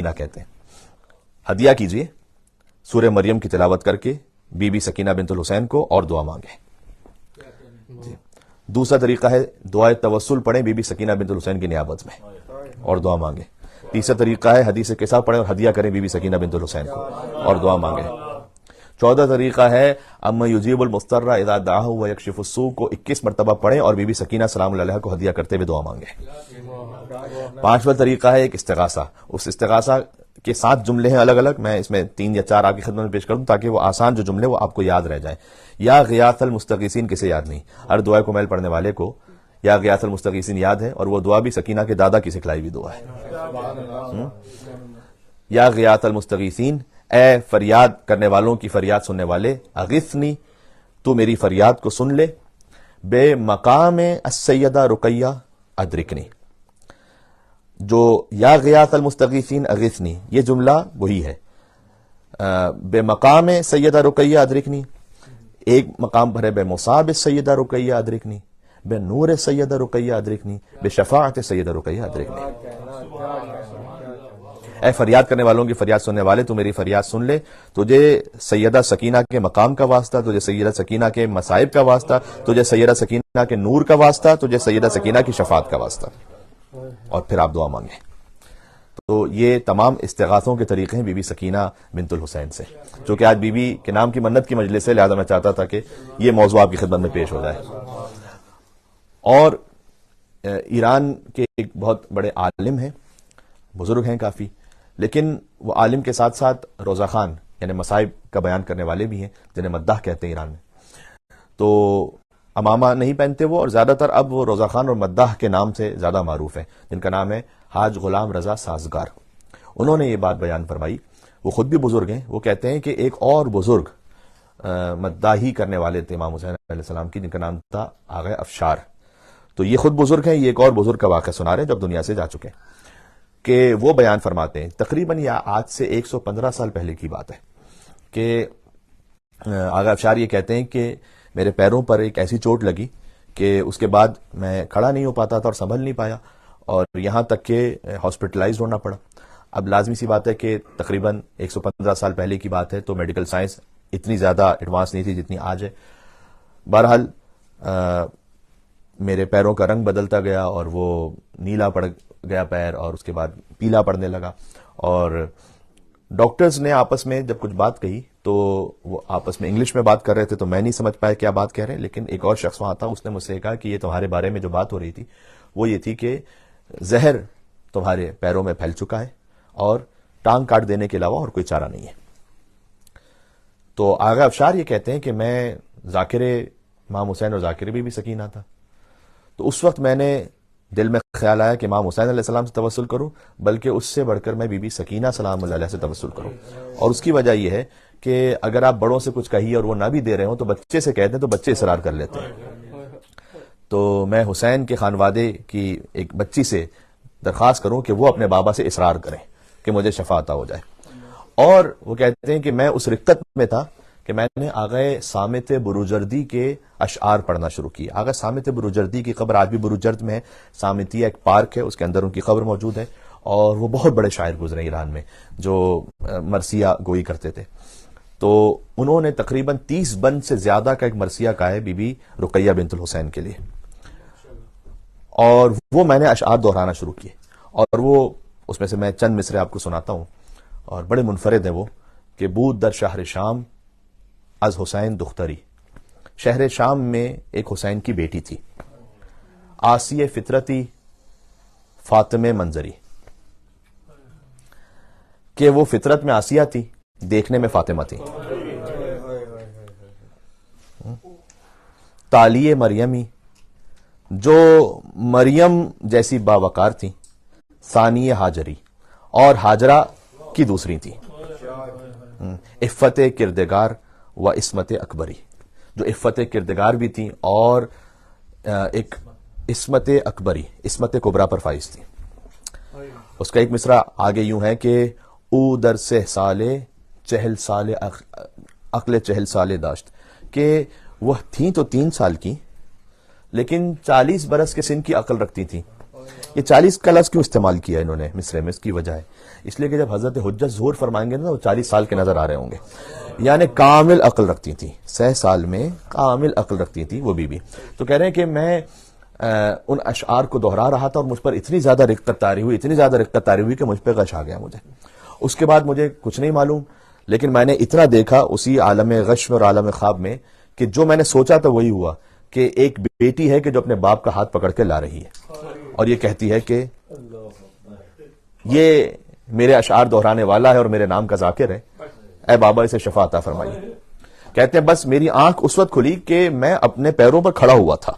سکینہ کہتے ہیں. ہدیہ کیجئے سورہ مریم کی تلاوت کر کے بی بی سکینہ بنت الحسین کو اور دعا مانگیں. جی. دوسرا طریقہ ہے دعائے توسل پڑھیں بی بی سکینہ بنت الحسین کی نیابت میں اور دعا مانگیں. تیسرا طریقہ ہے حدیث قصہ پڑھیں اور ہدیہ کریں بی بی سکینہ بنت الحسین کو اور دعا مانگیں. چوتھا طریقہ ہے اما یجیب المضطر اذا دعاہ ویکشف السوء کو 21 مرتبہ پڑھیں اور بی بی سکینہ سلام اللہ علیہا کو ہدیہ کرتے ہوئے دعا مانگیں. پانچواں طریقہ ہے ایک استغاثہ. اس استغاثہ کے 7 جملے ہیں الگ الگ, میں اس میں 3 یا 4 آپ کی خدمت میں پیش کروں تاکہ وہ آسان جو جملے وہ آپ کو یاد رہ جائیں. یا غیاث المستغیثین کسے یاد نہیں؟ ہر دعا کو میل پڑھنے والے کو یا غیاث المستغیثین یاد ہے, اور وہ دعا بھی سکینہ کے دادا کی سکھلائی ہوئی دعا ہے. یا غیاث المستغیثین, اے فریاد کرنے والوں کی فریاد سننے والے, اغثنی تو میری فریاد کو سن لے, بے مقام السیدہ رقیہ ادرکنی. جو یا غیاث المستغیثین اغثنی یہ جملہ وہی ہے, بے مقام سیدہ رقیہ ادرکنی, ایک مقام پر ہے بے مصاب سیدہ رقیہ ادرکنی, بے نور سیدہ رقیہ ادرکنی, بے شفاعت سیدہ رقیہ ادرکنی. اے فریاد کرنے والوں کی فریاد سننے والے تو میری فریاد سن لے, تجھے سیدہ سکینہ کے مقام کا واسطہ, تجھے سیدہ سکینہ کے مصائب کا واسطہ, تجھے سیدہ سکینہ کے نور کا واسطہ, تجھے سیدہ سکینہ کی شفاعت کا واسطہ, اور پھر آپ دعا مانگیں. تو یہ تمام استغاثوں کے طریقے ہیں بی بی سکینہ بنت الحسین سے. چونکہ آج بی بی کے نام کی منت کی مجلس ہے, لہذا میں چاہتا تھا کہ یہ موضوع آپ کی خدمت میں پیش ہو جائے. اور ایران کے ایک بہت بڑے عالم ہیں, بزرگ ہیں کافی, لیکن وہ عالم کے ساتھ ساتھ روزہ خوان یعنی مصائب کا بیان کرنے والے بھی ہیں, جنہیں مداح کہتے ہیں ایران میں. تو امامہ نہیں پہنتے وہ, اور زیادہ تر اب وہ روزہ خوان اور مداح کے نام سے زیادہ معروف ہیں, جن کا نام ہے حاج غلام رضا سازگار. انہوں نے یہ بات بیان فرمائی, وہ خود بھی بزرگ ہیں. وہ کہتے ہیں کہ ایک اور بزرگ مداحی کرنے والے تھے امام حسین علیہ السلام کی, جن کا نام تھا آغا افشار. تو یہ خود بزرگ ہیں, یہ ایک اور بزرگ کا واقعہ سنا رہے ہیں جب دنیا سے جا چکے ہیں, کہ وہ بیان فرماتے ہیں تقریباً یا آج سے 115 سال پہلے کی بات ہے کہ آغا افشار یہ کہتے ہیں کہ میرے پیروں پر ایک ایسی چوٹ لگی کہ اس کے بعد میں کھڑا نہیں ہو پاتا تھا اور سنبھل نہیں پایا, اور یہاں تک کہ ہاسپٹلائز ہونا پڑا. اب لازمی سی بات ہے کہ تقریباً 115 سال پہلے کی بات ہے, تو میڈیکل سائنس اتنی زیادہ ایڈوانس نہیں تھی جتنی آج ہے. بہرحال میرے پیروں کا رنگ بدلتا گیا اور وہ نیلا پڑ گیا پیر, اور اس کے بعد پیلا پڑنے لگا. اور ڈاکٹرز نے آپس میں جب کچھ بات کہی تو وہ آپس میں انگلش میں بات کر رہے تھے, تو میں نہیں سمجھ پایا کیا بات کہہ رہے ہیں, لیکن ایک اور شخص وہاں تھا, اس نے مجھ سے کہا کہ یہ تمہارے بارے میں جو بات ہو رہی تھی وہ یہ تھی کہ زہر تمہارے پیروں میں پھیل چکا ہے اور ٹانگ کاٹ دینے کے علاوہ اور کوئی چارہ نہیں ہے. تو آغا افشار یہ کہتے ہیں کہ میں ذاکر امام حسین اور ذاکر بی بی سکینہ تھا, تو اس وقت میں نے دل میں خیال آیا کہ امام حسین علیہ السلام سے توسل کروں, بلکہ اس سے بڑھ کر میں بی بی سکینہ سلام اللہ علیہ سے توسل کروں. اور اس کی وجہ یہ ہے کہ اگر آپ بڑوں سے کچھ کہیے اور وہ نہ بھی دے رہے ہوں تو بچے سے کہتے ہیں تو بچے اصرار کر لیتے ہیں. تو میں حسین کے خانوادے کی ایک بچی سے درخواست کروں کہ وہ اپنے بابا سے اصرار کریں کہ مجھے شفا عطا ہو جائے. اور وہ کہتے ہیں کہ میں اس رقت میں تھا کہ میں نے آغا صامت بروجردی کے اشعار پڑھنا شروع کی. آغا صامت بروجردی کی قبر آج بھی بروجرد میں ہے, صامتیہ ایک پارک ہے, اس کے اندر ان کی قبر موجود ہے, اور وہ بہت بڑے شاعر گزرے ایران میں جو مرثیہ گوئی کرتے تھے. تو انہوں نے تقریباً 30 بند سے زیادہ کا ایک مرثیہ کہا ہے بی بی رقیہ بنت الحسین کے لیے, اور وہ میں نے اشعار دہرانا شروع کیے. اور وہ اس میں سے میں چند مصرے آپ کو سناتا ہوں, اور بڑے منفرد ہیں وہ, کہ بود در شہر شام از حسین دختری. شہر شام میں ایک حسین کی بیٹی تھی, آسیہ فطرتی فاطمہ منظری, کہ وہ فطرت میں آسیہ تھی, دیکھنے میں فاطمہ تھی. تالیہ مریمی, جو مریم جیسی باوقار تھی, ثانیہ ہاجری, اور ہاجرہ کی دوسری تھی. عفت کردگار و عصمت اکبری, جو عفت کردگار بھی تھی اور ایک عصمت اکبری, عصمت کبریٰ پر فائز تھی. اس کا ایک مصرع آگے یوں ہے کہ او در 6 سالے 40 سال عقل 40 سالے داشت, کہ وہ تھیں تو 3 سال کی لیکن 40 برس کے سن کی عقل رکھتی تھیں. یہ 40 کا لفظ کیوں استعمال کیا انہوں نے مصرے میں؟ اس کی وجہ ہے اس لیے کہ جب حضرت حجت ظہور فرمائیں گے نا وہ 40 سال کے نظر آ رہے ہوں گے، یعنی کامل عقل رکھتی تھی، 6 سال میں کامل عقل رکھتی تھی وہ بی تو کہہ رہے ہیں کہ میں ان اشعار کو دہرا رہا تھا اور مجھ پر اتنی زیادہ رقت طاری ہوئی کہ مجھ پہ غش آ گیا مجھے. اس کے بعد مجھے کچھ نہیں معلوم، لیکن میں نے اتنا دیکھا اسی عالم غش میں اور عالم خواب میں کہ جو میں نے سوچا تھا وہی ہوا، کہ ایک بیٹی ہے کہ جو اپنے باپ کا ہاتھ پکڑ کے لا رہی ہے اور یہ کہتی ہے کہ یہ میرے اشعار دہرانے والا ہے اور میرے نام کا ذاکر ہے، اے بابا اسے شفا عطا فرمائیے. کہتے ہیں بس میری آنکھ اس وقت کھلی کہ میں اپنے پیروں پر کھڑا ہوا تھا،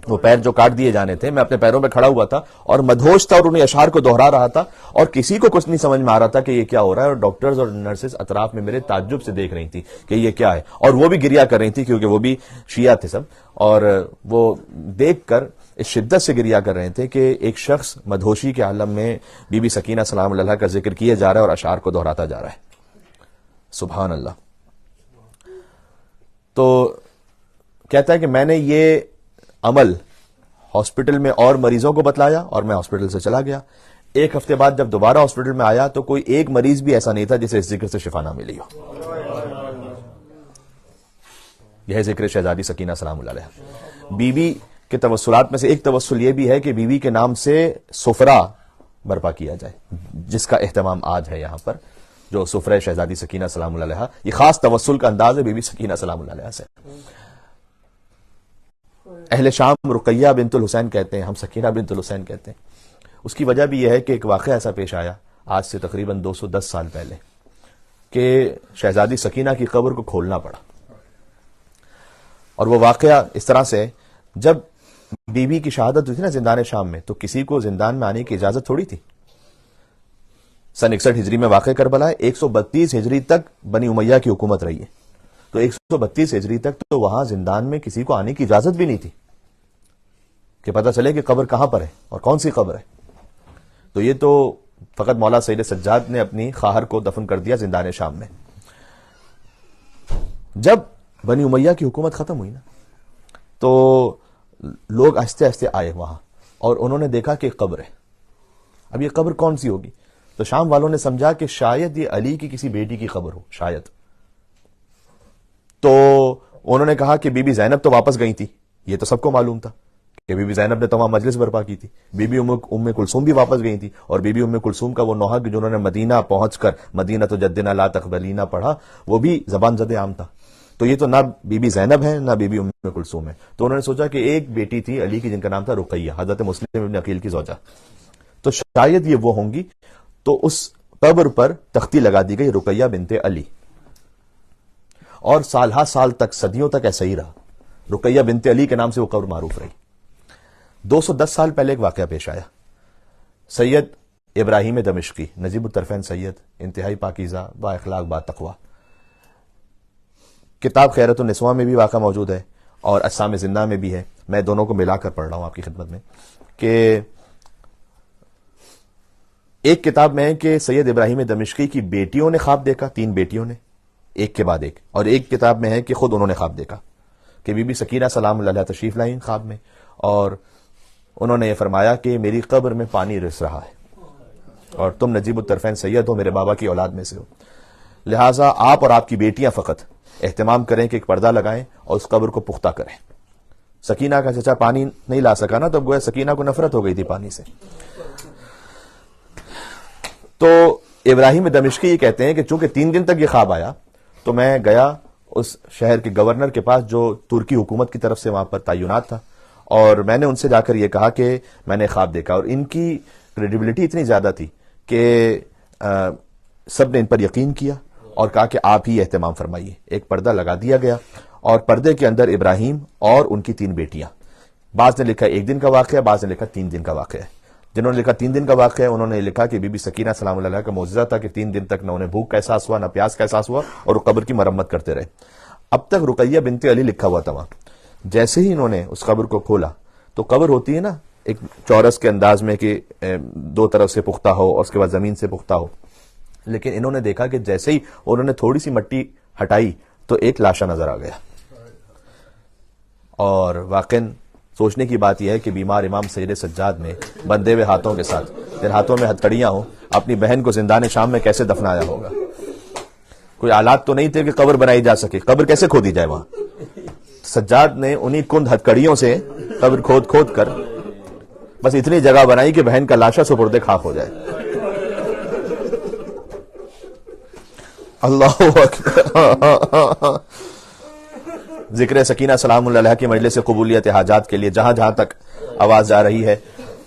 وہ پیر جو کاٹ دیے جانے تھے میں اپنے پیروں پہ کھڑا ہوا تھا اور مدہوش تھا اور انہیں اشعار کو دہرا رہا تھا اور کسی کو کچھ نہیں سمجھ میں آ رہا تھا کہ یہ کیا ہو رہا ہے، اور ڈاکٹرز اور نرسز اطراف میں میرے تعجب سے دیکھ رہی تھی کہ یہ کیا ہے، اور وہ بھی گریا کر رہی تھی کیونکہ وہ بھی شیعہ تھے سب، اور وہ دیکھ کر اس شدت سے گریا کر رہے تھے کہ ایک شخص مدہوشی کے عالم میں بی بی سکینہ سلام اللہ کا ذکر کیا جا رہا ہے اور اشعار کو دہراتا جا رہا ہے. سبحان اللہ. تو کہتا ہے کہ میں نے یہ عمل ہاسپٹل میں اور مریضوں کو بتلایا اور میں ہاسپٹل سے چلا گیا. 1 ہفتے بعد جب دوبارہ ہاسپٹل میں آیا تو کوئی ایک مریض بھی ایسا نہیں تھا جسے اس ذکر سے شفا نہ ملی ہو. یہ ذکر شہزادی سکینہ سلام اللہ علیہ. بی بی کے توسلات میں سے ایک توسل یہ بھی ہے کہ بی بی کے نام سے سفرہ برپا کیا جائے، جس کا اہتمام آج ہے یہاں پر، جو سفرہ شہزادی سکینہ سلام اللہ علیہ. یہ خاص توسل کا انداز ہے بی بی سکینہ سلام اللہ علیہ سے. اہل شام رقیہ بنت الحسین کہتے ہیں، ہم سکینہ بنت الحسین کہتے ہیں. اس کی وجہ بھی یہ ہے کہ ایک واقعہ ایسا پیش آیا آج سے تقریباً 210 سال پہلے کہ شہزادی سکینہ کی قبر کو کھولنا پڑا. اور وہ واقعہ اس طرح سے، جب بی بی کی شہادت ہوئی تھی نا زندان شام میں، تو کسی کو زندان میں آنے کی اجازت تھوڑی تھی. سن 61 ہجری میں واقع کربلا ہے، 132 ہجری تک بنی امیہ کی حکومت رہی ہے، تو 132 ہجری تک تو وہاں زندان میں کسی کو آنے کی اجازت بھی نہیں تھی کہ پتہ چلے کہ قبر کہاں پر ہے اور کون سی قبر ہے. تو یہ تو فقط مولا سید سجاد نے اپنی خواہر کو دفن کر دیا زندان شام میں. جب بنی امیہ کی حکومت ختم ہوئی نا تو لوگ آہستہ آہستہ آئے وہاں اور انہوں نے دیکھا کہ قبر ہے. اب یہ قبر کون سی ہوگی؟ تو شام والوں نے سمجھا کہ شاید یہ علی کی کسی بیٹی کی قبر ہو شاید. تو انہوں نے کہا کہ بی بی زینب تو واپس گئی تھی، یہ تو سب کو معلوم تھا کہ بی بی زینب نے تو وہاں مجلس برپا کی تھی. بی بی ام کلثوم بھی واپس گئی تھی، اور بی بی ام کلثوم کا وہ نوحہ جنہوں نے مدینہ پہنچ کر مدینہ تو جدنا لا تقبلینا پڑھا، وہ بھی زبان زد عام تھا. تو یہ تو نہ بی بی زینب ہے نہ بی بی ام کلثوم ہے. تو انہوں نے سوچا کہ ایک بیٹی تھی علی کی جن کا نام تھا رقیہ، حضرت مسلم ابن عقیل کی زوجہ، تو شاید یہ وہ ہوں گی. تو اس قبر پر تختی لگا دی گئی رقیہ بنت علی، اور سالہ سال تک صدیوں تک ایسا ہی رہا. رقیہ بنت علی کے نام سے وہ قبر معروف رہی. 210 سال پہلے ایک واقعہ پیش آیا. سید ابراہیم دمشقی، نجیب الطرفین سید، انتہائی پاکیزہ، با اخلاق، با تقوی. کتاب خیرت النسواں میں بھی واقعہ موجود ہے اور اجسام زندہ میں بھی ہے. میں دونوں کو ملا کر پڑھ رہا ہوں آپ کی خدمت میں. کہ ایک کتاب میں ہے کہ سید ابراہیم دمشقی کی بیٹیوں نے خواب دیکھا، 3 بیٹیوں نے ایک کے بعد ایک، اور ایک کتاب میں ہے کہ خود انہوں نے خواب دیکھا کہ بی بی سکینہ سلام اللہ علیہ تشریف لائیں خواب میں، اور انہوں نے یہ فرمایا کہ میری قبر میں پانی رس رہا ہے اور تم نجیب الطرفین سید ہو، میرے بابا کی اولاد میں سے ہو، لہٰذا آپ اور آپ کی بیٹیاں فقط اہتمام کریں کہ ایک پردہ لگائیں اور اس قبر کو پختہ کریں. سکینہ کا چچا پانی نہیں لا سکا نا، تو گویا سکینہ کو نفرت ہو گئی تھی پانی سے. تو ابراہیم دمشقی یہ کہتے ہیں کہ چونکہ 3 دن تک یہ خواب آیا تو میں گیا اس شہر کے گورنر کے پاس جو ترکی حکومت کی طرف سے وہاں پر تعینات تھا، اور میں نے ان سے جا کر یہ کہا کہ میں نے خواب دیکھا. اور ان کی کریڈیبلٹی اتنی زیادہ تھی کہ سب نے ان پر یقین کیا اور کہا کہ آپ ہی اہتمام فرمائیے. ایک پردہ لگا دیا گیا اور پردے کے اندر ابراہیم اور ان کی 3 بیٹیاں. بعض نے لکھا 1 دن کا واقعہ، بعض نے لکھا 3 دن کا واقعہ ہے. جنہوں نے لکھا 3 دن کا واقعہ ہے انہوں نے لکھا کہ بی بی سکینہ سلام اللہ علیہ کا معجزہ تھا کہ 3 دن تک نہ انہیں بھوک کا احساس ہوا نہ پیاس کا احساس ہوا، اور وہ قبر کی مرمت کرتے رہے. اب تک رقیہ بنت علی لکھا ہوا تھا وہاں. جیسے ہی انہوں نے اس قبر کو کھولا تو قبر ہوتی ہے نا ایک چورس کے انداز میں کہ 2 طرف سے پختہ ہو اور اس کے بعد زمین سے پختہ ہو، لیکن انہوں نے دیکھا کہ جیسے ہی انہوں نے تھوڑی سی مٹی ہٹائی تو ایک لاشا نظر آ گیا. اور واقعاً سوچنے کی بات یہ ہے کہ بیمار امام سید سجاد نے بندے ہوئے ہاتھوں کے ساتھ، جن ہاتھوں میں ہتھکڑیاں ہوں، اپنی بہن کو زندان شام میں کیسے دفنایا ہوگا؟ کوئی آلات تو نہیں تھے کہ قبر بنائی جا سکے، قبر کیسے کھودی جائے وہاں؟ سجاد نے انہی کند ہتھکڑیوں سے قبر کھود کھود کر بس اتنی جگہ بنائی کہ بہن کا لاشا سپرد خاک ہو جائے۔ اللہ اکبر۔ ذکر سکینہ سلام اللہ علیہ کی مجلس قبولیت حاجات کے لیے جہاں جہاں تک آواز جا رہی ہے،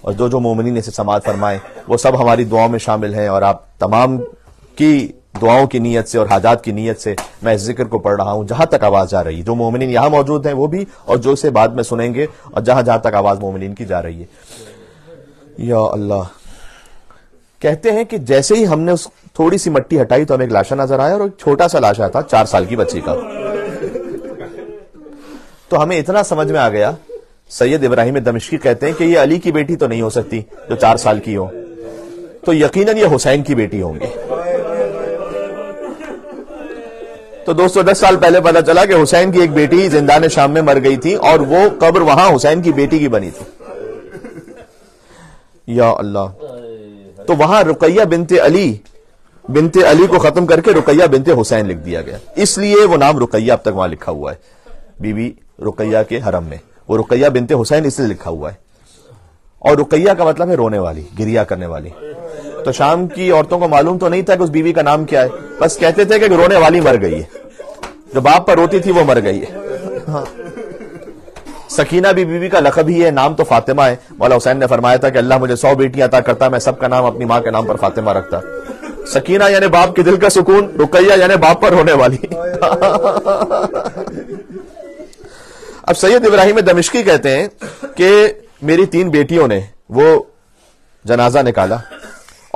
اور جو مومنین اسے سماعت فرمائیں، وہ سب ہماری دعاؤں میں شامل ہیں، اور آپ تمام کی دعاؤں کی نیت سے اور حاجات کی نیت سے میں اس ذکر کو پڑھ رہا ہوں جہاں تک آواز جا رہی ہے۔ جو مومنین یہاں موجود ہیں وہ بھی، اور جو اسے بعد میں سنیں گے، اور جہاں جہاں تک آواز مومنین کی جا رہی ہے۔ یا اللہ، کہتے ہیں کہ جیسے ہی ہم نے اس تھوڑی سی مٹی ہٹائی تو ہمیں ایک لاشا نظر آیا، اور ایک چھوٹا سا لاشا تھا 4 سال کی بچی کا۔ تو ہمیں اتنا سمجھ میں آ گیا، سید ابراہیم دمشقی کہتے ہیں کہ یہ علی کی بیٹی تو نہیں ہو سکتی جو 4 سال کی ہو، تو یقیناً یہ حسین کی بیٹی ہوں گی۔ تو دوستو 10 سال پہلے پتا چلا کہ حسین کی ایک بیٹی زندان شام میں مر گئی تھی، اور وہ قبر وہاں حسین کی بیٹی کی بنی تھی۔ یا اللہ، تو وہاں رقیہ بنت علی کو ختم کر کے رقیہ بنت حسین لکھ دیا گیا، اس لیے وہ نام رقیہ اب تک وہاں لکھا ہوا ہے بی بی رقیہ کے حرم میں۔ وہ رقیہ بنت حسین اس لیے لکھا ہوا ہے، اور رقیہ کا مطلب ہے رونے والی، گریا کرنے والی۔ تو شام کی عورتوں کو معلوم تو نہیں تھا کہ اس بیوی کا نام کیا ہے، بس کہتے تھے کہ رونے والی مر گئی ہے، جو باپ پر روتی تھی وہ مر گئی ہے۔ سکینہ بھی بیوی کا لقب ہی ہے، نام تو فاطمہ ہے۔ مولا حسین نے فرمایا تھا کہ اللہ مجھے 100 بیٹیاں عطا کرتا، میں سب کا نام اپنی ماں کے نام پر فاطمہ رکھتا۔ سکینہ یعنی باپ کے دل کا سکون، رقیہ یعنی باپ پر رونے والی۔ اب سید ابراہیم دمشقی کہتے ہیں کہ میری 3 بیٹیوں نے وہ جنازہ نکالا،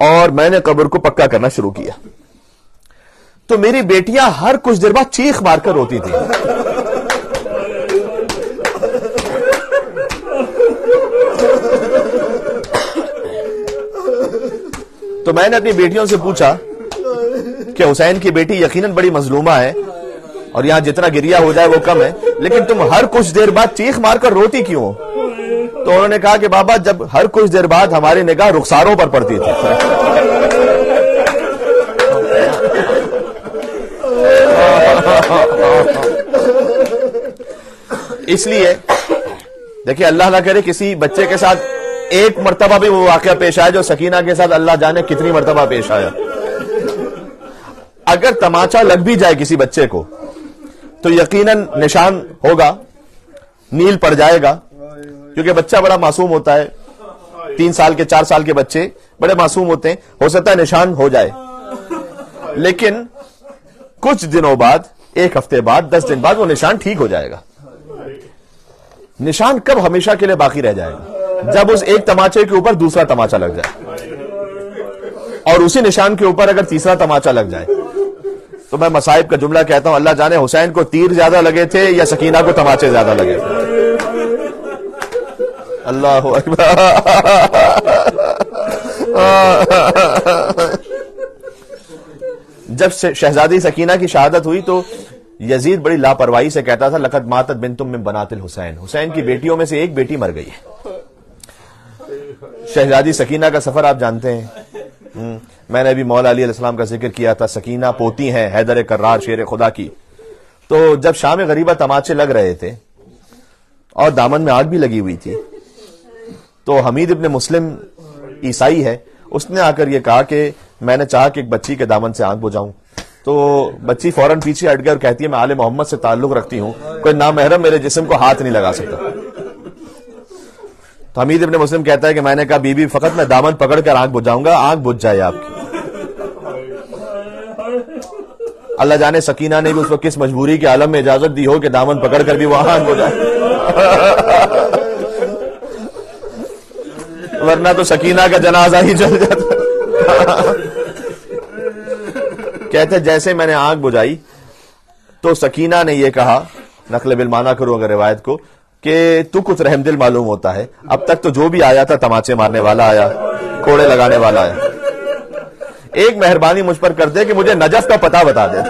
اور میں نے قبر کو پکا کرنا شروع کیا، تو میری بیٹیاں ہر کچھ دیر بعد چیخ مار کر روتی تھی۔ تو میں نے اپنی بیٹیوں سے پوچھا کہ حسین کی بیٹی یقیناً بڑی مظلومہ ہے، اور یہاں جتنا گریا ہو جائے وہ کم ہے، لیکن تم ہر کچھ دیر بعد چیخ مار کر روتی کیوں ہو؟ تو انہوں نے کہا کہ بابا جب ہر کچھ دیر بعد ہماری نگاہ رخساروں پر پڑتی تھی۔ اس لیے دیکھیں، اللہ نہ کرے کسی بچے کے ساتھ ایک مرتبہ بھی وہ واقعہ پیش آیا جو سکینہ کے ساتھ اللہ جانے کتنی مرتبہ پیش آیا۔ اگر تماچا لگ بھی جائے کسی بچے کو تو یقیناً نشان ہوگا، نیل پڑ جائے گا، کیونکہ بچہ بڑا معصوم ہوتا ہے۔ 3 سال کے 4 سال کے بچے بڑے معصوم ہوتے ہیں، ہو سکتا ہے نشان ہو جائے، لیکن کچھ دنوں بعد، 1 ہفتے بعد، 10 دن بعد وہ نشان ٹھیک ہو جائے گا۔ نشان کب ہمیشہ کے لیے باقی رہ جائے گا؟ جب اس ایک تماچے کے اوپر دوسرا تماچا لگ جائے، اور اسی نشان کے اوپر اگر تیسرا تماچا لگ جائے۔ تو میں مصائب کا جملہ کہتا ہوں، اللہ جانے حسین کو تیر زیادہ لگے تھے یا سکینہ کو تماچے زیادہ لگے تھے۔ اللہ اکبر۔ جب شہزادی سکینہ کی شہادت ہوئی تو یزید بڑی لاپرواہی سے کہتا تھا لقد ماتت بنتم من بنات الحسین، حسین کی بیٹیوں میں سے ایک بیٹی مر گئی ہے۔ شہزادی سکینہ کا سفر آپ جانتے ہیں، میں نے ابھی مولا علی علیہ السلام کا ذکر کیا تھا، سکینہ پوتی ہیں حیدر کرار شیر خدا کی۔ تو جب شام غریبہ تماچے لگ رہے تھے اور دامن میں آگ بھی لگی ہوئی تھی، تو حمید ابن مسلم عیسائی ہے، اس نے آ کر یہ کہا کہ میں نے چاہا کہ ایک بچی کے دامن سے آگ بجھاؤں، تو بچی فوراً پیچھے ہٹ گئی اور کہتی ہے میں آل محمد سے تعلق رکھتی ہوں، کوئی نامحرم میرے جسم کو ہاتھ نہیں لگا سکتا۔ تو حمید ابن مسلم کہتا ہے کہ میں نے کہا بی بی فقط میں دامن پکڑ کر آگ بجھاؤں گا، آگ بجھ جائے آپ کی۔ اللہ جانے سکینہ نے بھی اس وقت کس مجبوری کے عالم میں اجازت دی ہو کہ دامن پکڑ کر بھی وہاں آگ بجھائے، ورنہ تو سکینہ کا جنازہ ہی چل جاتا۔ کہتے جیسے میں نے آگ بجھائی تو سکینہ نے یہ کہا، نقل بالمعنی کروں اگر روایت کو، کہ تو کچھ رحم دل معلوم ہوتا ہے، اب تک تو جو بھی آیا تھا تماچے مارنے والا آیا، کوڑے لگانے والا آیا، ایک مہربانی مجھ پر کر دے کہ مجھے نجف کا پتہ بتا دے۔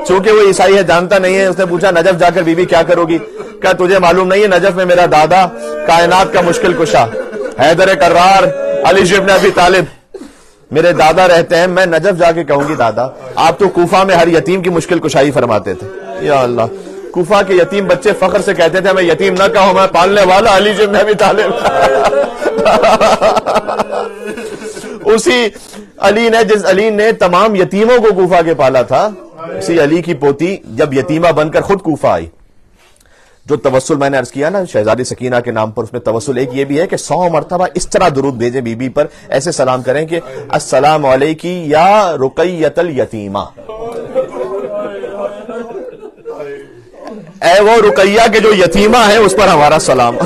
چونکہ وہ عیسائی ہے جانتا نہیں ہے، اس نے پوچھا نجف جا کر بی بی کیا کرو گی؟ کہا تجھے معلوم نہیں ہے نجف میں میرا دادا کائنات کا مشکل کشا حیدر کرار علی ابن ابی طالب میرے دادا رہتے ہیں، میں نجف جا کے کہوں گی دادا آپ تو کوفہ میں ہر یتیم کی مشکل کشائی فرماتے تھے۔ یا اللہ، کوفہ کے یتیم بچے فخر سے کہتے تھے میں یتیم نہ کہوں، میں پالنے والا علی ابن ابی طالب۔ اسی علی نے، جس علی نے تمام یتیموں کو کوفہ کے پالا تھا، اسی علی کی پوتی جب یتیمہ بن کر خود کوفہ آئی، جو توسل میں نے عرض کیا نا شہزادی سکینہ کے نام پر، اس میں توسل ایک یہ بھی ہے کہ 100 مرتبہ اس طرح درود بھیجیں بی بی پر، ایسے سلام کریں کہ السلام علیکی یا رقیۃ الیتیمہ، اے وہ رقیہ کے جو یتیمہ ہیں اس پر ہمارا سلام۔